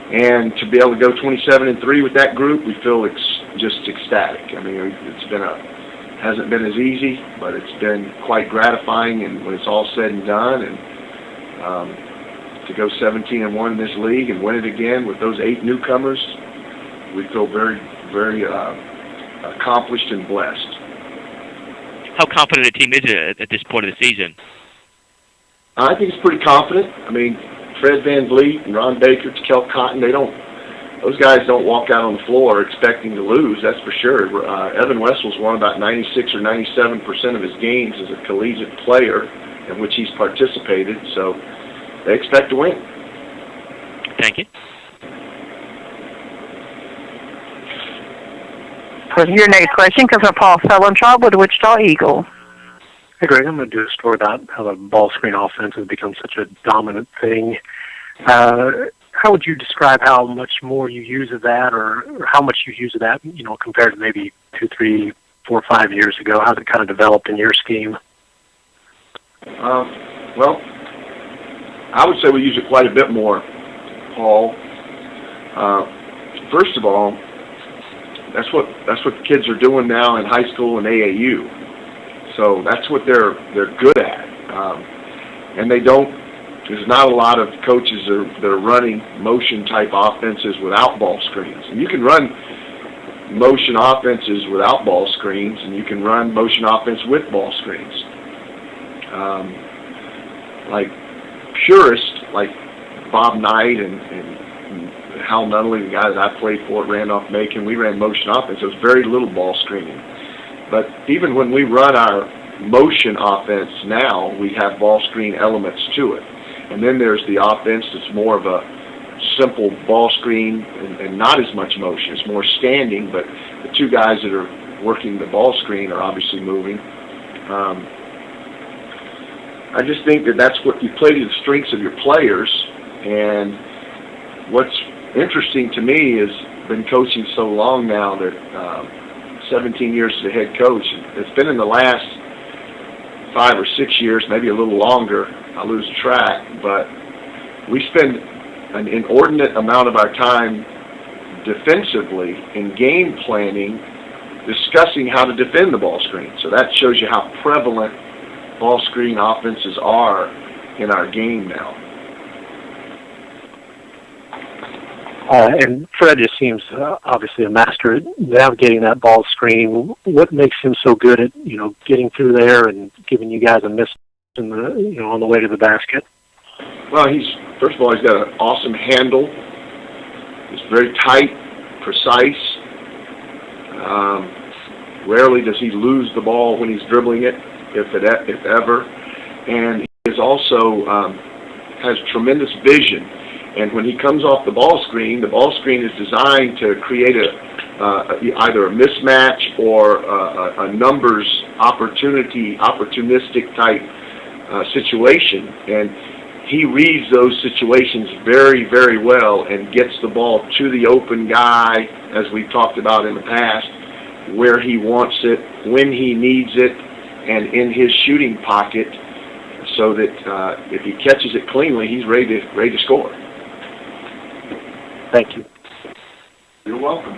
And to be able to go 27-3 with that group, we feel just ecstatic. I mean, hasn't been as easy, but it's been quite gratifying. And when it's all said and done, and to go 17-1 in this league and win it again with those 8 newcomers, we feel very, very accomplished and blessed. How confident a team is it at this point of the season? I think it's pretty confident. I mean, Fred Van Vliet and Ron Baker, Kel Cotton, those guys don't walk out on the floor expecting to lose, that's for sure. Evan Wessel's won about 96 or 97% of his games as a collegiate player in which he's participated, so they expect to win. Thank you. Your next question comes from Paul Fellentraub with the Wichita Eagle. Hey, Greg, I'm going to do a story about how the ball screen offense has become such a dominant thing. How would you describe how much more you use of that, or how much you use of that, compared to maybe 2, 3, 4, 5 years ago? How's it kind of developed in your scheme? Well, I would say we use it quite a bit more, Paul. first of all, that's what the kids are doing now in high school and AAU. So that's what they're good at, and they don't. There's not a lot of coaches that are running motion type offenses without ball screens. And you can run motion offenses without ball screens, and you can run motion offense with ball screens. Like purists, like Bob Knight and Hal Nunnally, the guy that I played for at Randolph-Macon, we ran motion offense. There was very little ball screening. But even when we run our motion offense now, we have ball screen elements to it. And then there's the offense that's more of a simple ball screen and not as much motion. It's more standing, but the two guys that are working the ball screen are obviously moving. I just think that that's what you play to the strengths of your players. And what's interesting to me is been coaching so long now that 17 years as a head coach. It's been in the last 5 or 6 years, maybe a little longer. I lose track, but we spend an inordinate amount of our time defensively in game planning, discussing how to defend the ball screen. So that shows you how prevalent ball screen offenses are in our game now. And Fred just seems obviously a master at navigating that ball screen. What makes him so good at getting through there and giving you guys a miss in the on the way to the basket? Well, first of all, he's got an awesome handle. He's very tight, precise. Rarely does he lose the ball when he's dribbling it, if ever. And he is also has tremendous vision. And when he comes off the ball screen is designed to create either a mismatch or a numbers opportunistic type situation. And he reads those situations very, very well and gets the ball to the open guy, as we've talked about in the past, where he wants it, when he needs it, and in his shooting pocket, so that if he catches it cleanly, he's ready to score. Thank you. You're welcome.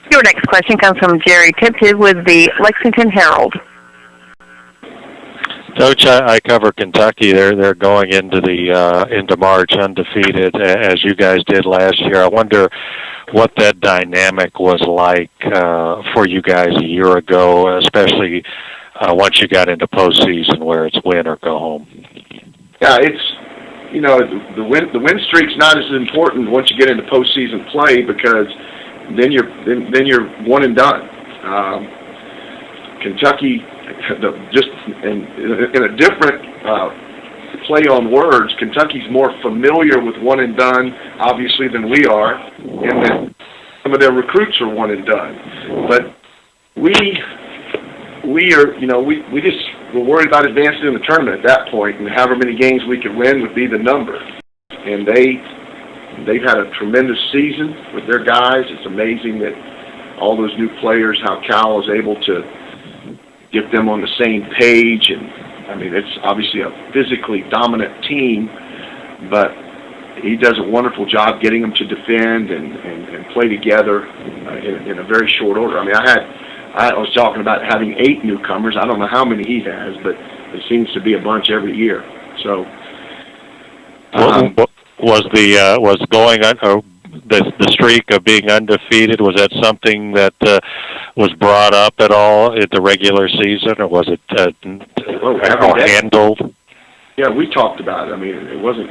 Your next question comes from Jerry Tipton with the Lexington Herald. Coach, I cover Kentucky. They're going into March undefeated, as you guys did last year. I wonder what that dynamic was like for you guys a year ago, especially once you got into postseason, where it's win or go home. Yeah, it's the win streak's not as important once you get into postseason play, because then you're one and done. Kentucky, just in a different play on words, Kentucky's more familiar with one and done, obviously, than we are, and that some of their recruits are one and done. But we are, we just were worried about advancing in the tournament at that point, and however many games we could win would be the number. And they've had a tremendous season with their guys. It's amazing that all those new players, how Cal is able to get them on the same page. And I mean, it's obviously a physically dominant team, but he does a wonderful job getting them to defend and play together in a very short order. I mean, I was talking about having 8 newcomers. I don't know how many he has, but it seems to be a bunch every year. So, was going on the streak of being undefeated? Was that something that was brought up at all in the regular season, or was it handled? Yeah, we talked about it. I mean, it wasn't.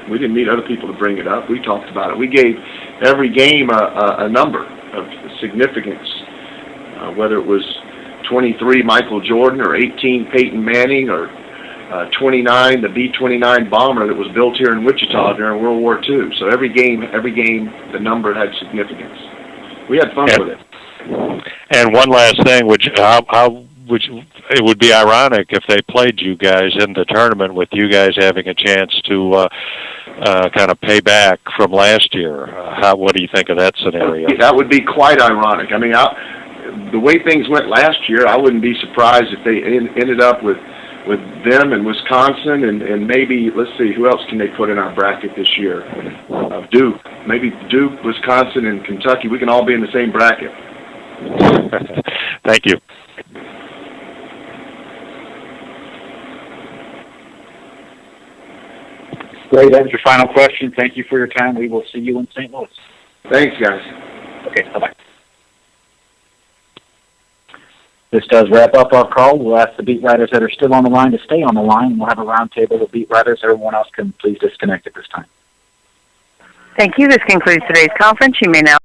We didn't need other people to bring it up. We talked about it. We gave every game a number of significance. Whether it was 23 Michael Jordan or 18 Peyton Manning or 29 the B-29 bomber that was built here in Wichita during World War II. So every game, the number had significance. We had fun with it. And one last thing, it would be ironic if they played you guys in the tournament with you guys having a chance to kind of pay back from last year. What do you think of that scenario? That would be quite ironic. I mean, the way things went last year, I wouldn't be surprised if they ended up with with them and Wisconsin, and maybe, let's see, who else can they put in our bracket this year? Duke. Maybe Duke, Wisconsin, and Kentucky. We can all be in the same bracket. Thank you. Great. That was your final question. Thank you for your time. We will see you in St. Louis. Thanks, guys. Okay, bye-bye. This does wrap up our call. We'll ask the beat writers that are still on the line to stay on the line. We'll have a roundtable of beat writers. Everyone else can please disconnect at this time. Thank you. This concludes today's conference. You may now